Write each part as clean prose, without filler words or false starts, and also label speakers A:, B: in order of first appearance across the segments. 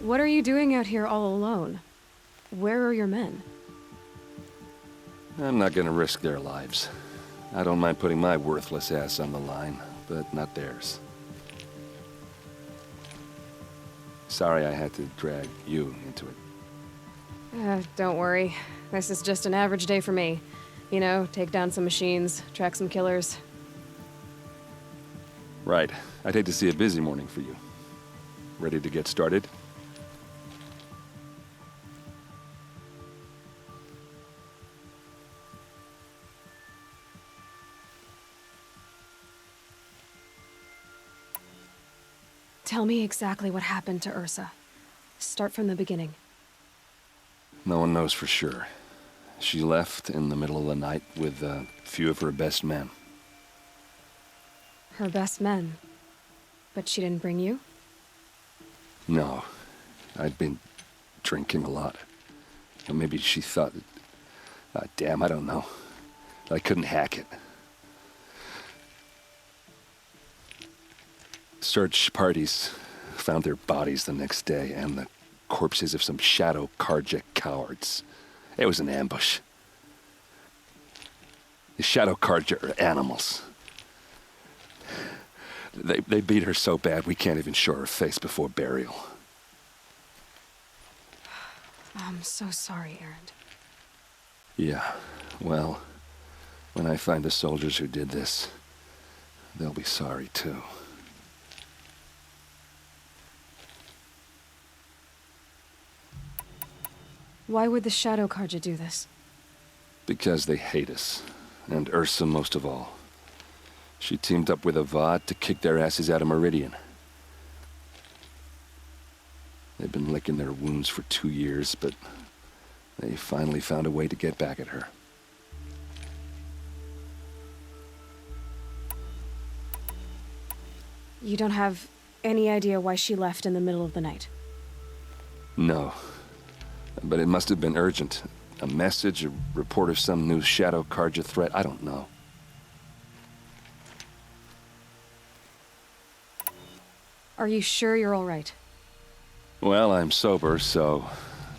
A: What are you doing out here all alone? Where are your men?
B: I'm not gonna risk their lives. I don't mind putting my worthless ass on the line, but not theirs. Sorry I had to drag you into it.
A: Don't worry. This is just an average day for me. You know, take down some machines, track some killers.
B: Right. I'd hate to see a busy morning for you. Ready to get started?
A: Tell me exactly what happened to Ersa. Start from the beginning.
B: No one knows for sure. She left in the middle of the night with a few of her best men.
A: Her best men. But she didn't bring you?
B: No. I'd been drinking a lot. Or maybe she thought... damn, I don't know. I couldn't hack it. Search parties found their bodies the next day, and the corpses of some Shadow Karja cowards. It was an ambush. The Shadow Karja are animals. They beat her so bad we can't even show her face before burial.
A: I'm so sorry, Erend.
B: Yeah, well, when I find the soldiers who did this, they'll be sorry too.
A: Why would the Shadow Karja do this?
B: Because they hate us, and Ersa most of all. She teamed up with Avad to kick their asses out of Meridian. They've been licking their wounds for 2 years, but they finally found a way to get back at her.
A: You don't have any idea why she left in the middle of the night?
B: No. But it must have been urgent. A message, a report of some new Shadow Karja threat, I don't know.
A: Are you sure you're all right?
B: Well, I'm sober, so...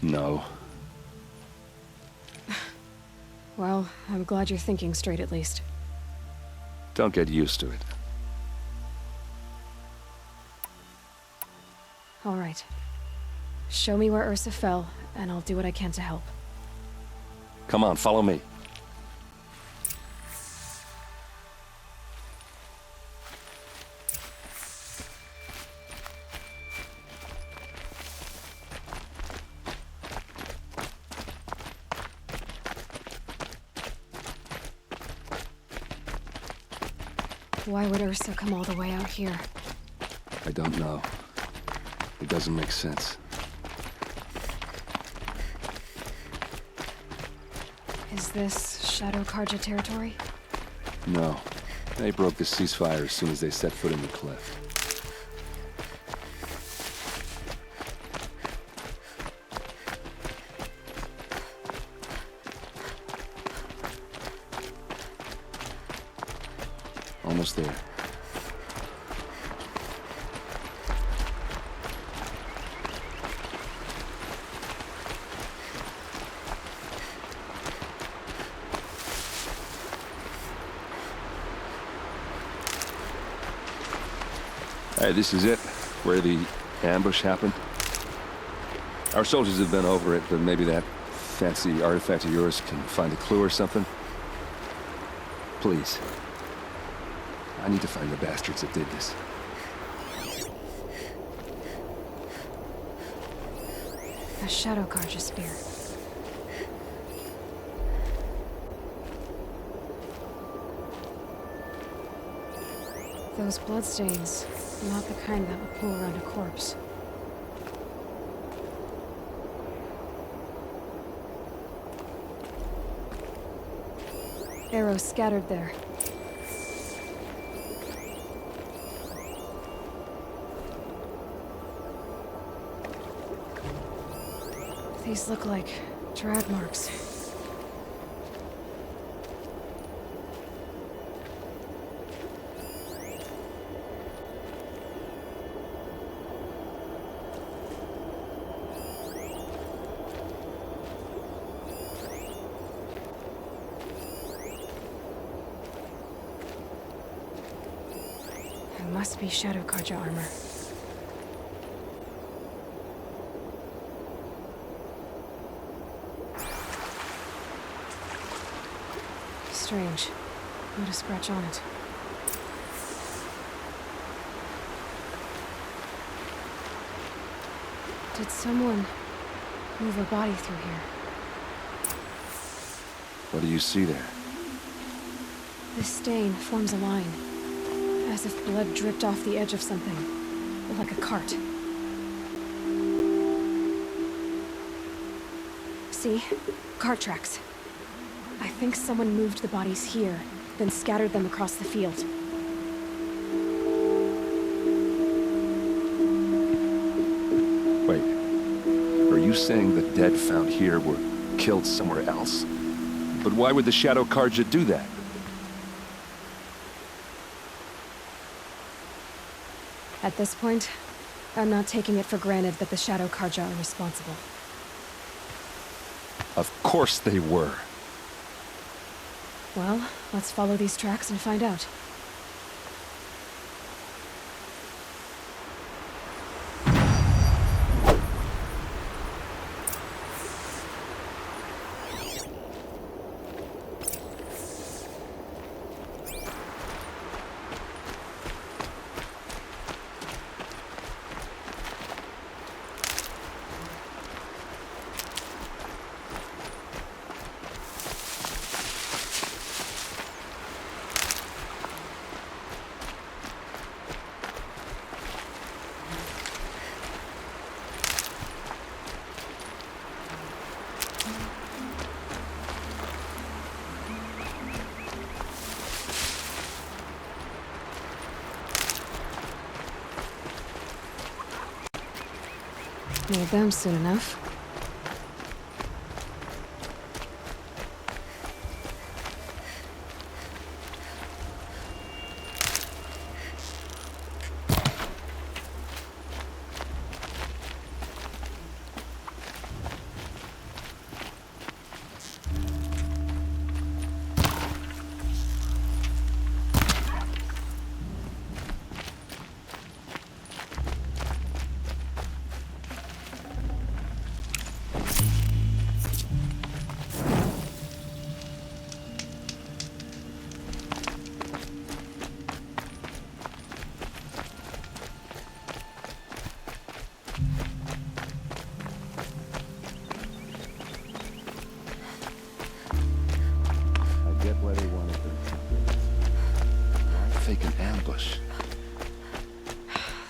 B: no.
A: Well, I'm glad you're thinking straight at least.
B: Don't get used to it.
A: All right. Show me where Ersa fell, and I'll do what I can to help.
B: Come on, follow me.
A: Why would Ersa come all the way out here?
B: I don't know. It doesn't make sense.
A: Is this Shadow Karja territory?
B: No. They broke the ceasefire as soon as they set foot in the cliff. Almost there. Hey, this is it, where the ambush happened. Our soldiers have been over it, but maybe that fancy artifact of yours can find a clue or something. Please. I need to find the bastards that did this.
A: A Shadow Karja spear. Those bloodstains, not the kind that would pool around a corpse. Arrows scattered there. These look like drag marks. Must be Shadow Karja armor. Strange. Not a scratch on it. Did someone move a body through here?
B: What do you see there?
A: This stain forms a line, as if blood dripped off the edge of something, like a cart. See? Cart tracks. I think someone moved the bodies here, then scattered them across the field.
B: Wait. Are you saying the dead found here were killed somewhere else? But why would the Shadow Karja do that?
A: At this point, I'm not taking it for granted that the Shadow Karja are responsible.
B: Of course they were.
A: Well, let's follow these tracks and find out. Need them soon enough.
B: Get where they wanted to. Why fake an ambush?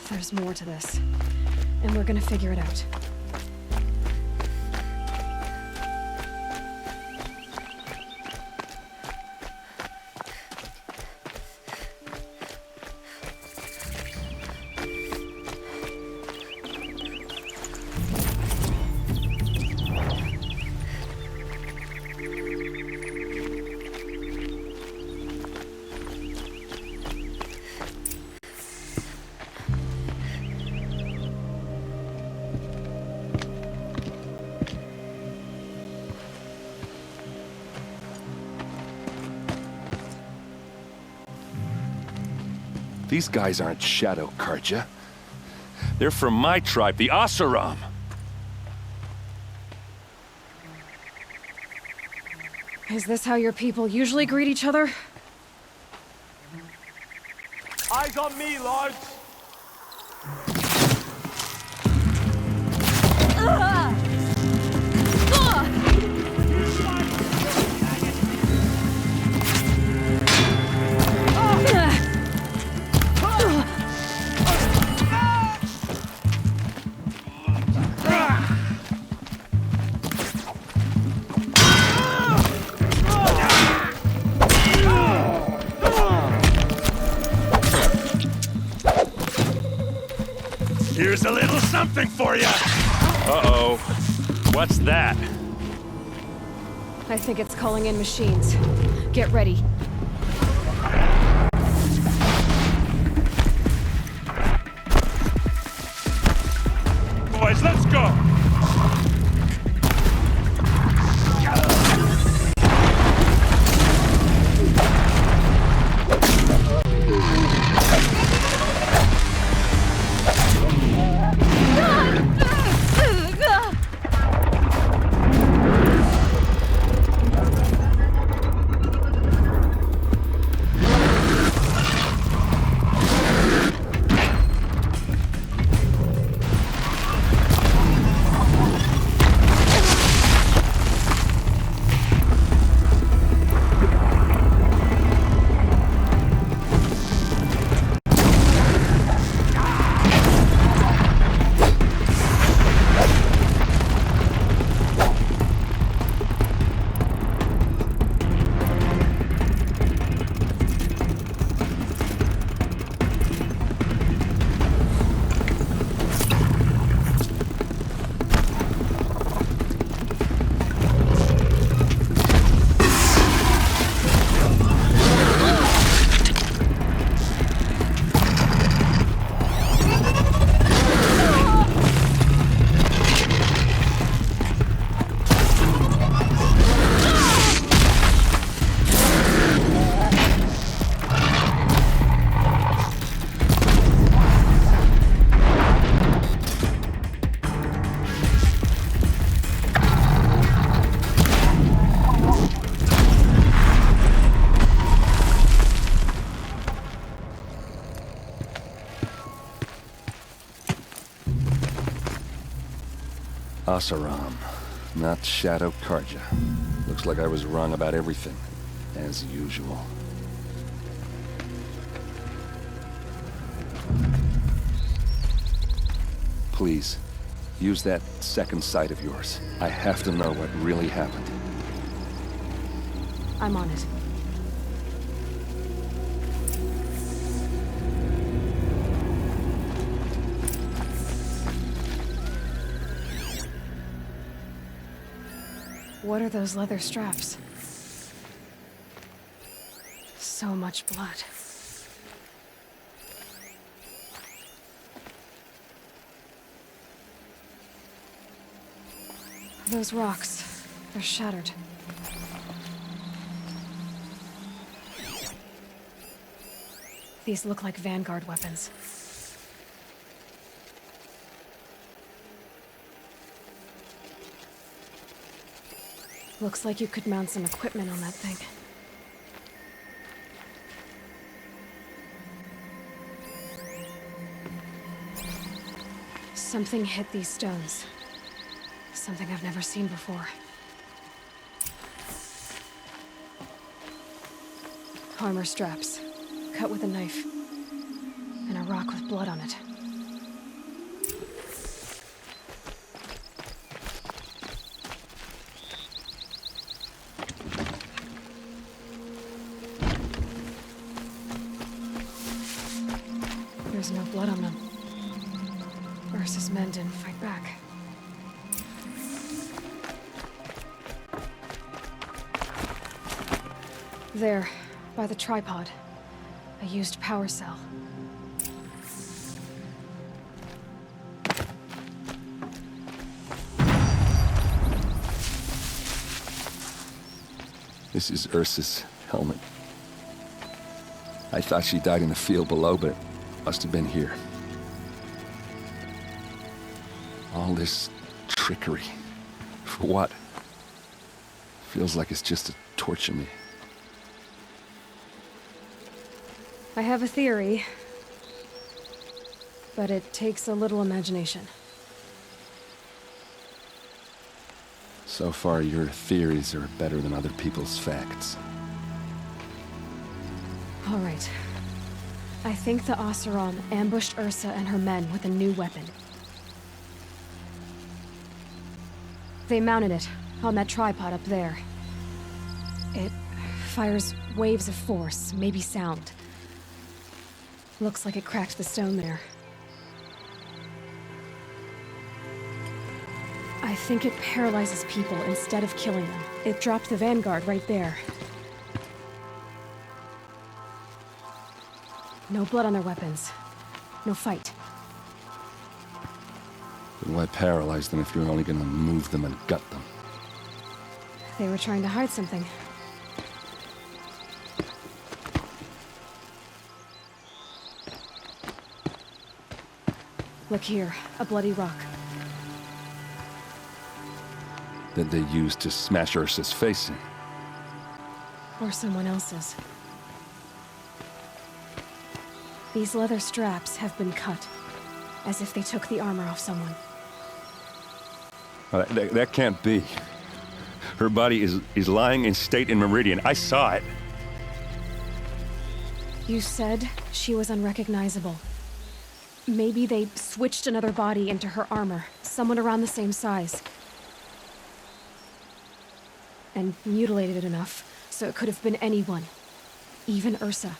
A: There's more to this, and we're gonna figure it out.
B: These guys aren't Shadow Karja. They're from my tribe, the Asaram.
A: Is this how your people usually greet each other?
C: Eyes on me, lords!
D: Here's a little something for you!
B: Uh-oh. What's that?
A: I think it's calling in machines. Get ready.
D: Boys, let's go!
B: Oseram, not Shadow Karja. Looks like I was wrong about everything, as usual. Please, use that second sight of yours. I have to know what really happened.
A: I'm on it. What are those leather straps? So much blood. Those rocks, they're shattered. These look like Vanguard weapons. Looks like you could mount some equipment on that thing. Something hit these stones. Something I've never seen before. Armor straps, cut with a knife, and a rock with blood on it. There's no blood on them. Ersa's men didn't fight back. There, by the tripod. A used power cell.
B: This is Ersa's helmet. I thought she died in the field below, but it must have been here. All this trickery. For what? Feels like it's just to torture me.
A: I have a theory, but it takes a little imagination.
B: So far, your theories are better than other people's facts.
A: All right. I think the Oseram ambushed Ersa and her men with a new weapon. They mounted it on that tripod up there. It fires waves of force, maybe sound. Looks like it cracked the stone there. I think it paralyzes people instead of killing them. It dropped the Vanguard right there. No blood on their weapons. No fight.
B: Then why paralyze them if you're only gonna move them and gut them?
A: They were trying to hide something. Look here, a bloody rock.
B: That they used to smash Ersa's face in.
A: Or someone else's. These leather straps have been cut, as if they took the armor off someone.
B: That can't be. Her body is lying in state in Meridian. I saw it.
A: You said she was unrecognizable. Maybe they switched another body into her armor, someone around the same size. And mutilated it enough, so it could have been anyone. Even Ersa.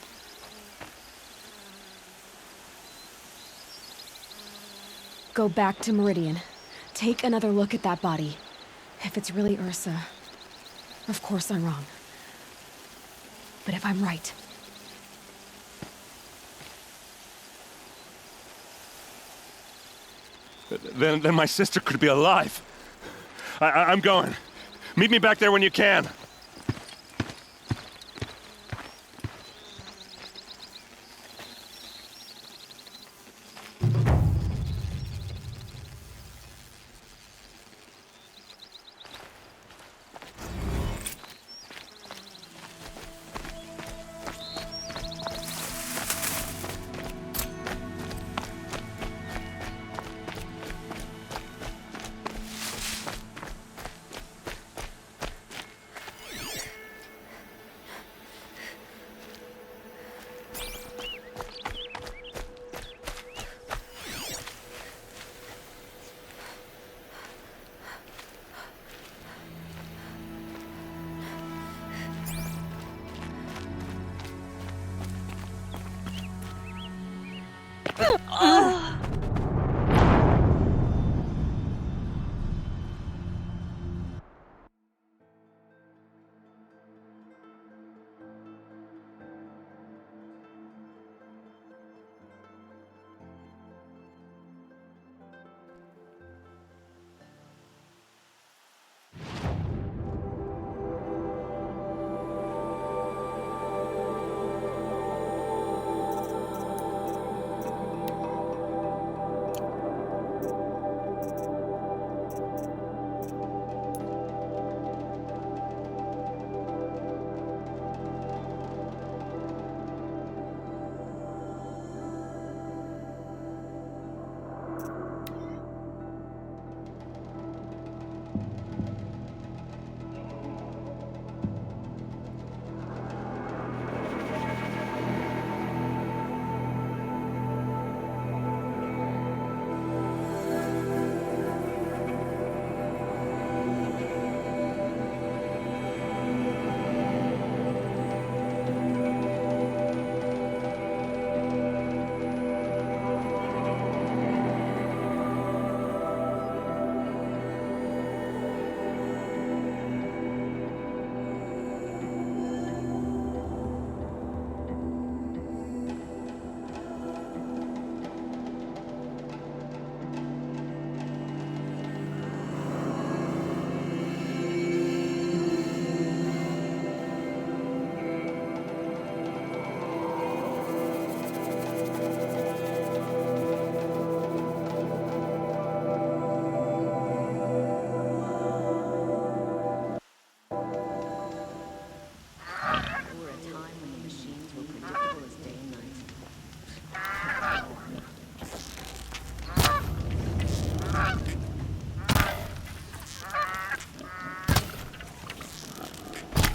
A: Go back to Meridian. Take another look at that body. If it's really Ersa, of course I'm wrong. But if I'm right...
D: Then my sister could be alive. I'm going. Meet me back there when you can.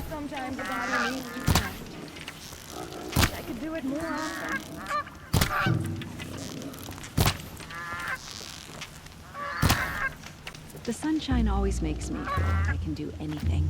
A: Sometimes the body needs to rest. I could do it more often.
E: The sunshine always makes me feel like I can do anything.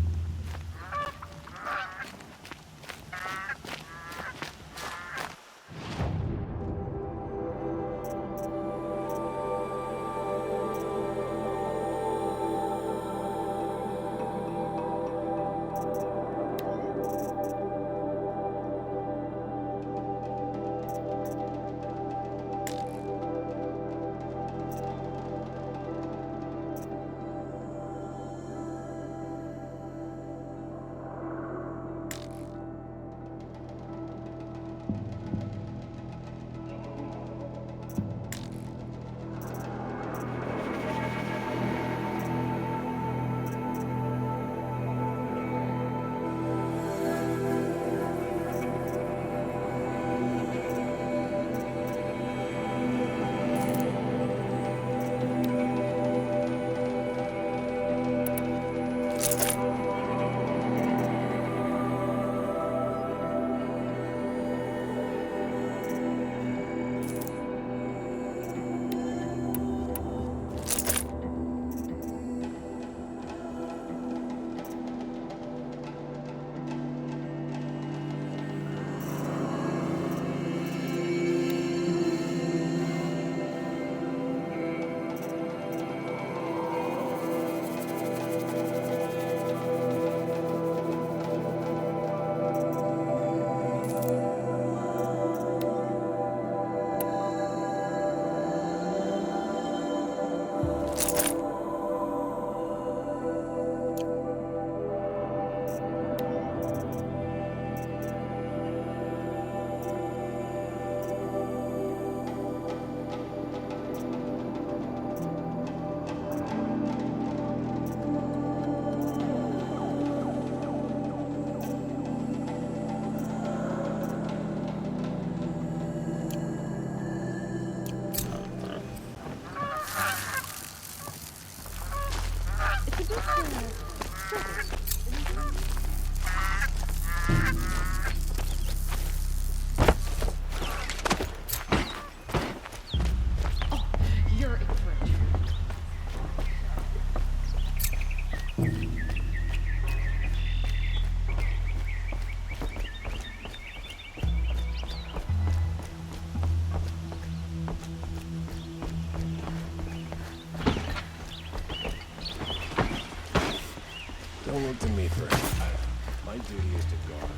F: My duty is to guard.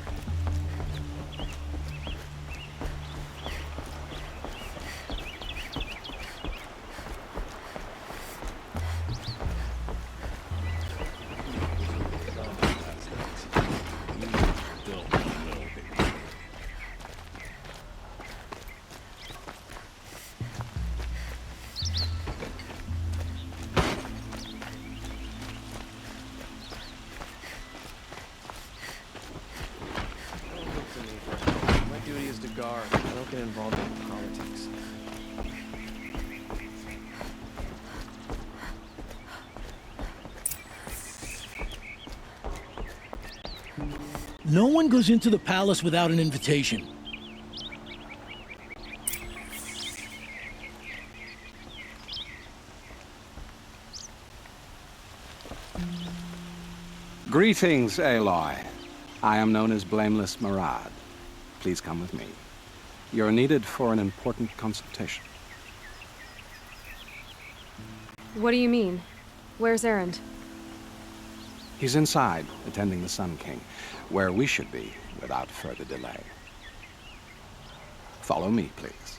G: Guard. I don't get involved in politics.
H: No one goes into the palace without an invitation.
I: Greetings, Aloy. I am known as Blameless Murad. Please come with me. You're needed for an important consultation.
A: What do you mean? Where's Erend?
I: He's inside, attending the Sun King, where we should be without further delay. Follow me, please.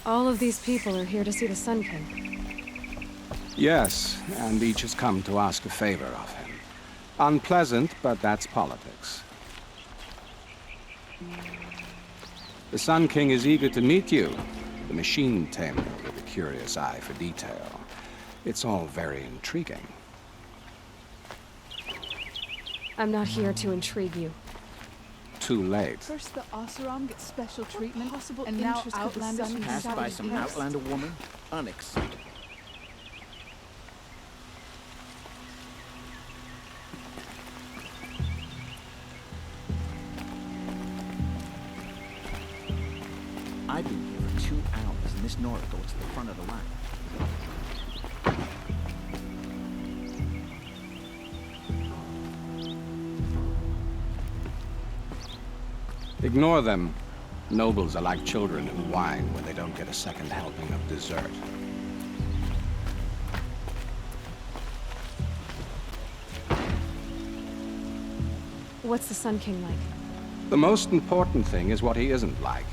A: All of these people are here to see the Sun King.
I: Yes, and each has come to ask a favor of him. Unpleasant, but that's politics. The Sun King is eager to meet you, the machine tamer with a curious eye for detail. It's all very intriguing.
A: I'm not here to intrigue you.
I: Too late.
J: First the Oseram gets special treatment,
E: possible
J: and now
E: interest could the
J: Outlanders
E: Sun
J: passed
F: Passed by some Outlander woman? Unacceptable. I've been here for 2 hours, and this Nora goes to the front of the line.
I: Ignore them. Nobles are like children who whine when they don't get a second helping of dessert.
A: What's the Sun King like?
I: The most important thing is what he isn't like.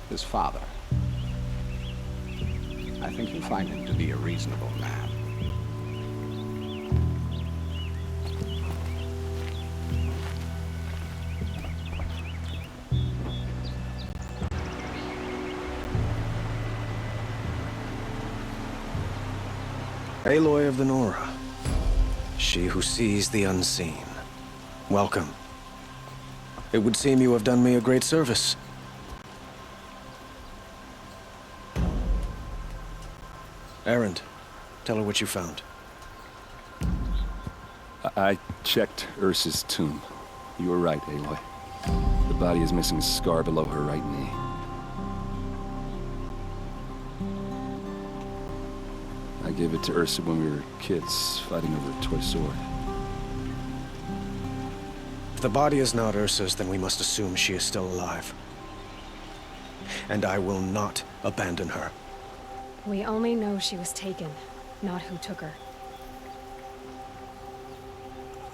I: His father. I think you'll find him to be a reasonable man.
G: Aloy of the Nora. She who sees the unseen. Welcome. It would seem you have done me a great service. Erend, tell her what you found.
B: I checked Ersa's tomb. You were right, Aloy. The body is missing a scar below her right knee. I gave it to Ersa when we were kids, fighting over a toy sword.
G: If the body is not Ersa's, then we must assume she is still alive. And I will not abandon her.
A: We only know she was taken, not who took her.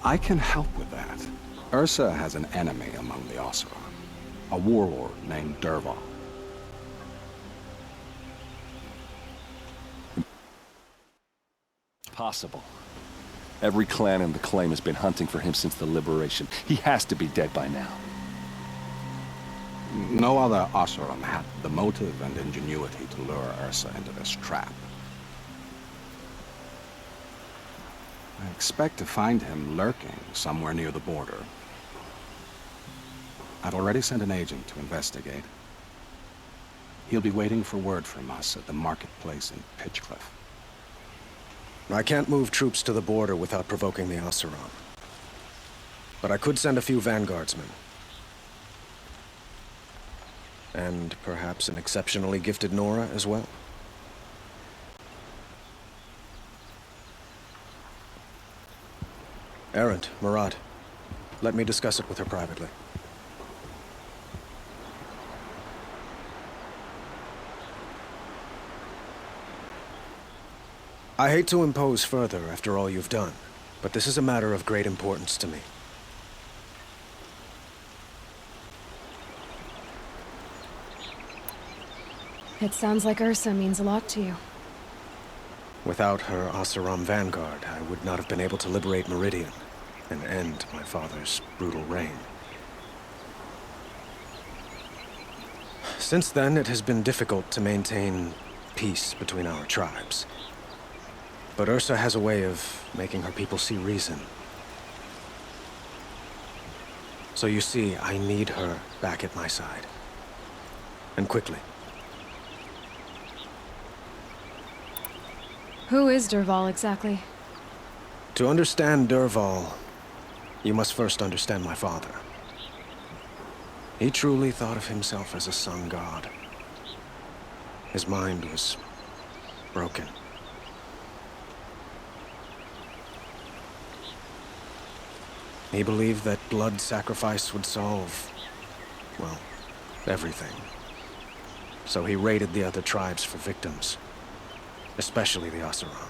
I: I can help with that. Ersa has an enemy among the Oseram. A warlord named Dervahl.
B: Possible. Every clan in the claim has been hunting for him since the liberation. He has to be dead by now.
I: No other Oseram had the motive and ingenuity to lure Ersa into this trap. I expect to find him lurking somewhere near the border. I've already sent an agent to investigate. He'll be waiting for word from us at the marketplace in Pitchcliff.
G: I can't move troops to the border without provoking the Oseram. But I could send a few vanguardsmen. And perhaps an exceptionally gifted Nora as well. Erend, Murad, let me discuss it with her privately. I hate to impose further after all you've done, but this is a matter of great importance to me.
A: It sounds like Ersa means a lot to you.
G: Without her Oseram vanguard, I would not have been able to liberate Meridian and end my father's brutal reign. Since then, it has been difficult to maintain peace between our tribes. But Ersa has a way of making her people see reason. So you see, I need her back at my side. And quickly.
A: Who is Dervahl exactly?
G: To understand Dervahl, you must first understand my father. He truly thought of himself as a sun god. His mind was broken. He believed that blood sacrifice would solve, well, everything. So he raided the other tribes for victims, especially the Oseram.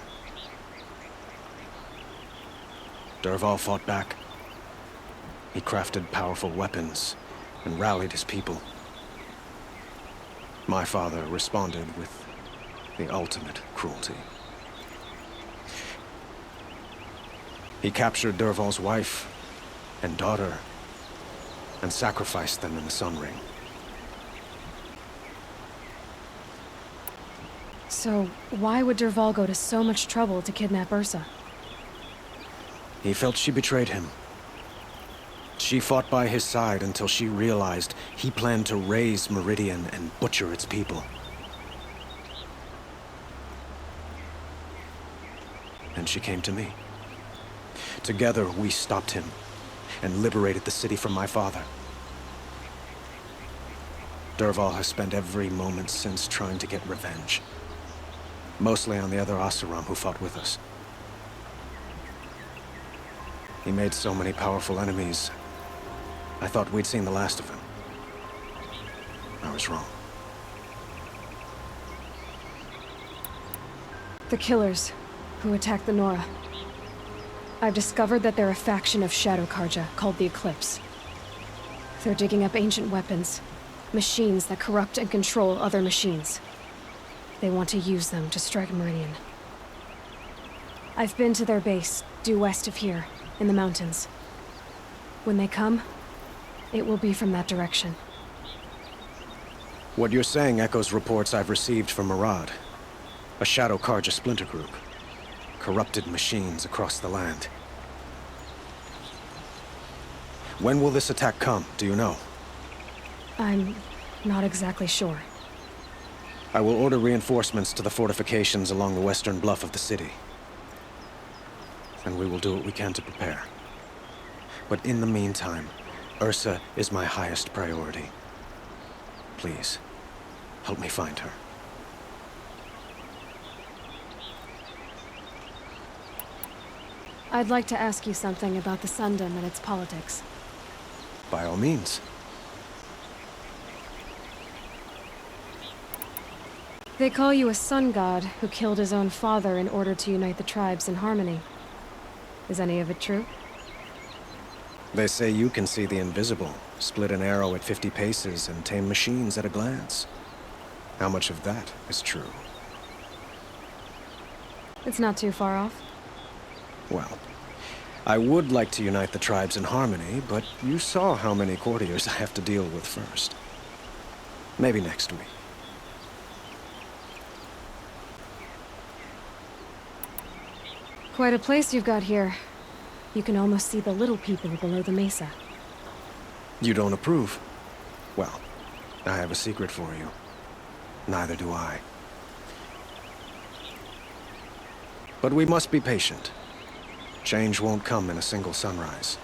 G: Dervahl fought back. He crafted powerful weapons and rallied his people. My father responded with the ultimate cruelty. He captured Dervahl's wife and daughter and sacrificed them in the Sun Ring.
A: So, why would Dervahl go to so much trouble to kidnap Ersa?
G: He felt she betrayed him. She fought by his side until she realized he planned to raise Meridian and butcher its people. And she came to me. Together, we stopped him and liberated the city from my father. Dervahl has spent every moment since trying to get revenge. Mostly on the other Oseram who fought with us. He made so many powerful enemies. I thought we'd seen the last of him. I was wrong.
A: The killers who attacked the Nora. I've discovered that they're a faction of Shadow Karja called the Eclipse. They're digging up ancient weapons, machines that corrupt and control other machines. They want to use them to strike Meridian. I've been to their base, due west of here, in the mountains. When they come, it will be from that direction.
G: What you're saying echoes reports I've received from Murad, a Shadow Karja splinter group. Corrupted machines across the land. When will this attack come, do you know?
A: I'm not exactly sure.
G: I will order reinforcements to the fortifications along the western bluff of the city. And we will do what we can to prepare. But in the meantime, Ersa is my highest priority. Please, help me find her.
A: I'd like to ask you something about the Sundom and its politics.
G: By all means.
A: They call you a sun god who killed his own father in order to unite the tribes in harmony. Is any of it true?
G: They say you can see the invisible, split an arrow at 50 paces, and tame machines at a glance. How much of that is true?
A: It's not too far off.
G: Well, I would like to unite the tribes in harmony, but you saw how many courtiers I have to deal with first. Maybe next week.
A: Quite a place you've got here. You can almost see the little people below the mesa.
G: You don't approve? Well, I have a secret for you. Neither do I. But we must be patient. Change won't come in a single sunrise.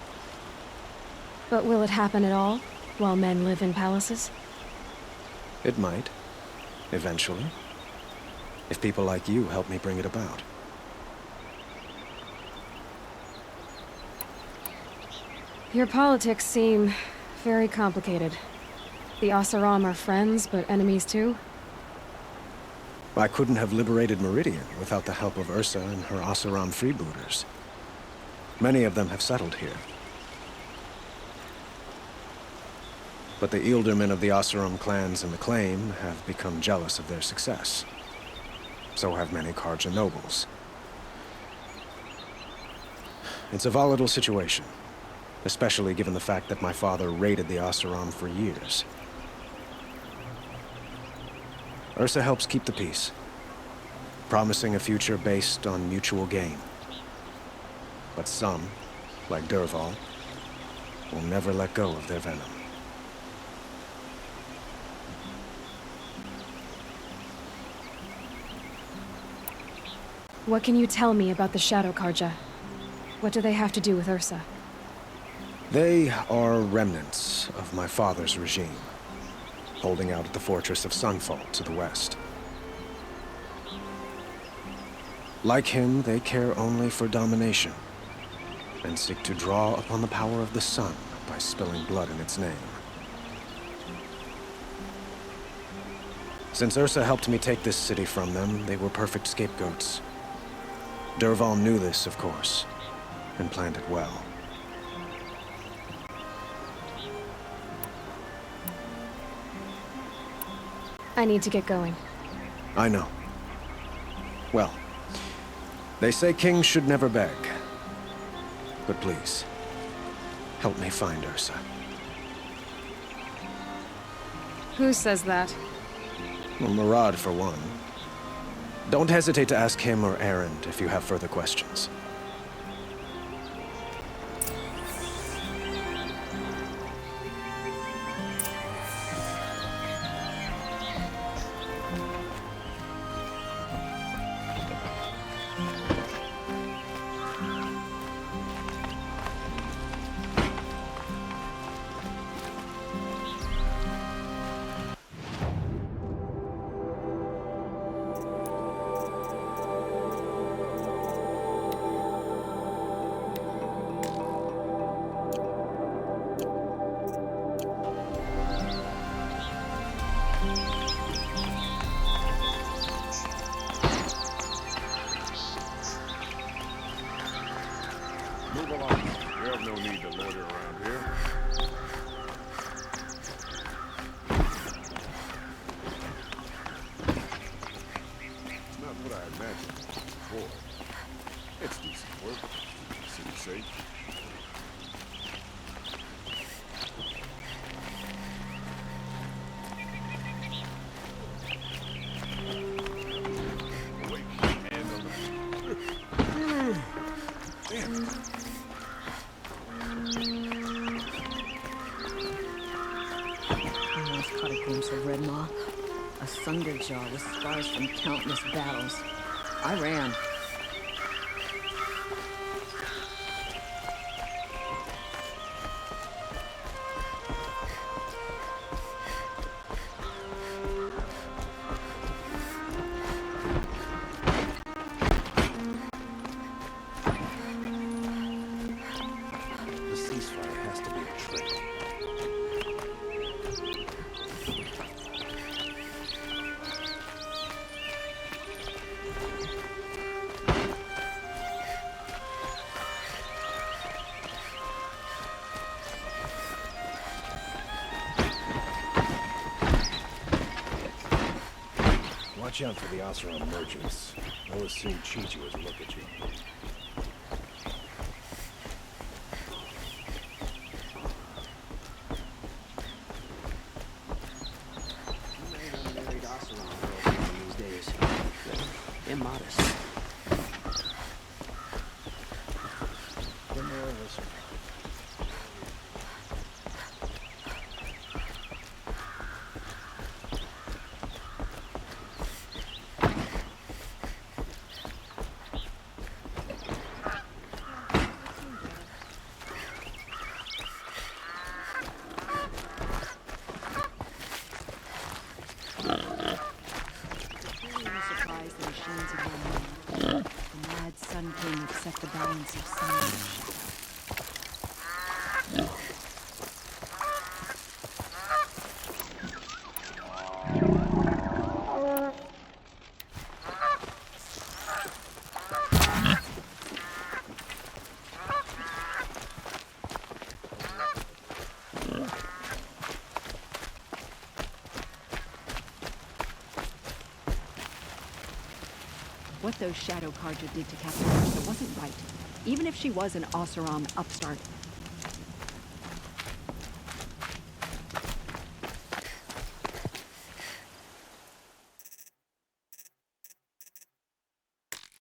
A: But will it happen at all, while men live in palaces?
G: It might. Eventually. If people like you help me bring it about.
A: Your politics seem very complicated. The Oseram are friends, but enemies too?
G: I couldn't have liberated Meridian without the help of Ersa and her Oseram freebooters. Many of them have settled here. But the ealdormen of the Oseram clans in the claim have become jealous of their success. So have many Karja nobles. It's a volatile situation, especially given the fact that my father raided the Oseram for years. Ersa helps keep the peace, promising a future based on mutual gain. But some, like Dervahl, will never let go of their venom.
A: What can you tell me about the Shadow Karja? What do they have to do with Ersa?
G: They are remnants of my father's regime, holding out at the fortress of Sunfall to the west. Like him, they care only for domination, and seek to draw upon the power of the sun by spilling blood in its name. Since Ersa helped me take this city from them, they were perfect scapegoats. Dervahl knew this, of course, and planned it well.
A: I need to get going.
G: I know. Well, they say kings should never beg. But please, help me find Ersa.
A: Who says that?
G: Well, Murad, for one. Don't hesitate to ask him or Erend if you have further questions.
D: Move along. We have no need to loiter around here. It's not what I imagined before. It's decent work. City safe. Awake and alert. Damn.
K: I once caught a glimpse of Red Maw. A Thunderjaw with scars from countless battles. I ran.
G: The ceasefire has to be a trick. Watch out for the Oseram merchants. They'll as soon cheat you as look at you.
F: Unmarried Oseram girls these days. Immodest.
G: Then they're a lizard.
E: Really surprised the machines have been those shadow Carja did to Captain Ersa wasn't right, even if she was an Oseram upstart.